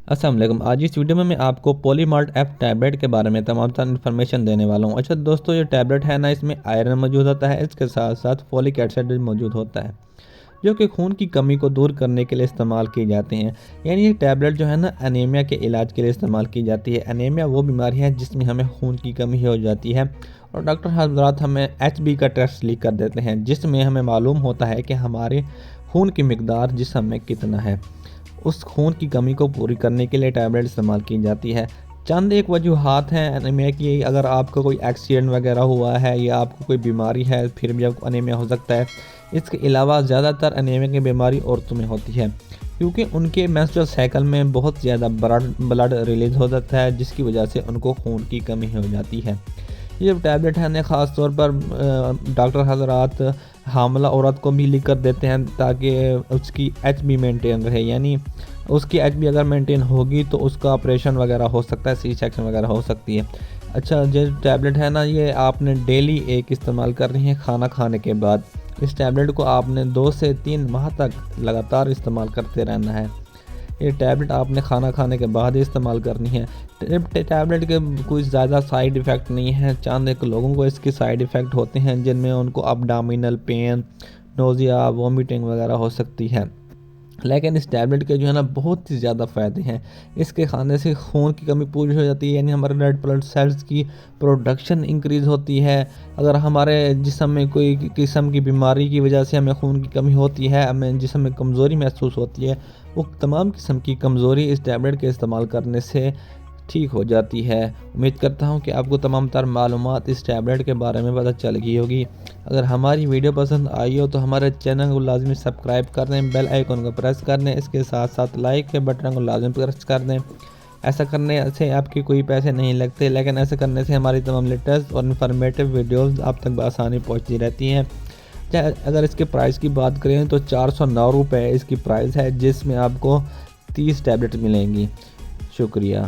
السلام علیکم۔ آج اس ویڈیو میں آپ کو پولی مالٹ ایف ٹیبلٹ کے بارے میں تمام تر انفارمیشن دینے والا ہوں۔ اچھا دوستو، یہ ٹیبلٹ ہے نا، اس میں آئرن موجود ہوتا ہے، اس کے ساتھ ساتھ فولک ایسڈ موجود ہوتا ہے جو کہ خون کی کمی کو دور کرنے کے لیے استعمال کی جاتے ہیں۔ یعنی یہ ٹیبلٹ جو ہے نا، انیمیا کے علاج کے لیے استعمال کی جاتی ہے۔ انیمیا وہ بیماری ہے جس میں ہمیں خون کی کمی ہو جاتی ہے، اور ڈاکٹر حضرات ہمیں HB کا ٹیسٹ لکھ کر دیتے ہیں، جس میں ہمیں معلوم ہوتا ہے کہ ہمارے خون کی مقدار جسم میں کتنا ہے۔ اس خون کی کمی کو پوری کرنے کے لیے ٹیبلٹ استعمال کی جاتی ہے۔ چند ایک وجوہات ہیں انیمیا کی۔ اگر آپ کو کوئی ایکسیڈنٹ وغیرہ ہوا ہے یا آپ کو کوئی بیماری ہے، پھر بھی آپ کو انیمیا ہو سکتا ہے۔ اس کے علاوہ زیادہ تر انیمیا کی بیماری عورتوں میں ہوتی ہے، کیونکہ ان کے مینسٹرل سائیکل میں بہت زیادہ بلڈ ریلیز ہو جاتا ہے، جس کی وجہ سے ان کو خون کی کمی ہو جاتی ہے۔ یہ ٹیبلٹ ہے خاص طور پر ڈاکٹر حضرات حاملہ عورت کو بھی لکھ کر دیتے ہیں، تاکہ اس کی HB مینٹین رہے۔ یعنی اس کی HB اگر مینٹین ہوگی تو اس کا آپریشن وغیرہ ہو سکتا ہے، سی سیکشن وغیرہ ہو سکتی ہے۔ اچھا، یہ ٹیبلٹ ہے نا، یہ آپ نے ڈیلی ایک استعمال کر رہی ہیں کھانا کھانے کے بعد۔ اس ٹیبلٹ کو آپ نے 2 سے 3 ماہ تک لگاتار استعمال کرتے رہنا ہے۔ یہ ٹیبلٹ آپ نے کھانا کھانے کے بعد ہی استعمال کرنی ہے۔ ٹیبلٹ کے کوئی زیادہ سائیڈ ایفیکٹ نہیں ہیں۔ چند ایک لوگوں کو اس کی سائیڈ ایفیکٹ ہوتے ہیں، جن میں ان کو ابڈامینل پین، نوزیا، وومیٹنگ وغیرہ ہو سکتی ہے، لیکن اس ٹیبلٹ کے جو ہے نا بہت ہی زیادہ فائدے ہیں۔ اس کے کھانے سے خون کی کمی پوری ہو جاتی ہے، یعنی ہمارے ریڈ بلڈ سیلز کی پروڈکشن انکریز ہوتی ہے۔ اگر ہمارے جسم میں کوئی قسم کی بیماری کی وجہ سے ہمیں خون کی کمی ہوتی ہے، ہمیں جسم میں کمزوری محسوس ہوتی ہے، وہ تمام قسم کی کمزوری اس ٹیبلٹ کے استعمال کرنے سے ٹھیک ہو جاتی ہے۔ امید کرتا ہوں کہ آپ کو تمام تر معلومات اس ٹیبلٹ کے بارے میں پتہ چل گئی ہوگی۔ اگر ہماری ویڈیو پسند آئی ہو تو ہمارے چینل کو لازمی سبسکرائب کر دیں، بیل آئیکن کو پریس کر دیں، اس کے ساتھ ساتھ لائک کے بٹن کو لازمی پریس کر دیں۔ ایسا کرنے سے آپ کی کوئی پیسے نہیں لگتے، لیکن ایسا کرنے سے ہماری تمام لیٹسٹ اور انفارمیٹیو ویڈیوز آپ تک بآسانی پہنچتی رہتی ہیں۔ اگر اس کے پرائس کی بات کریں تو 409 روپے اس کی پرائس ہے، جس میں آپ کو 30 ٹیبلٹ ملیں گی۔ شکریہ۔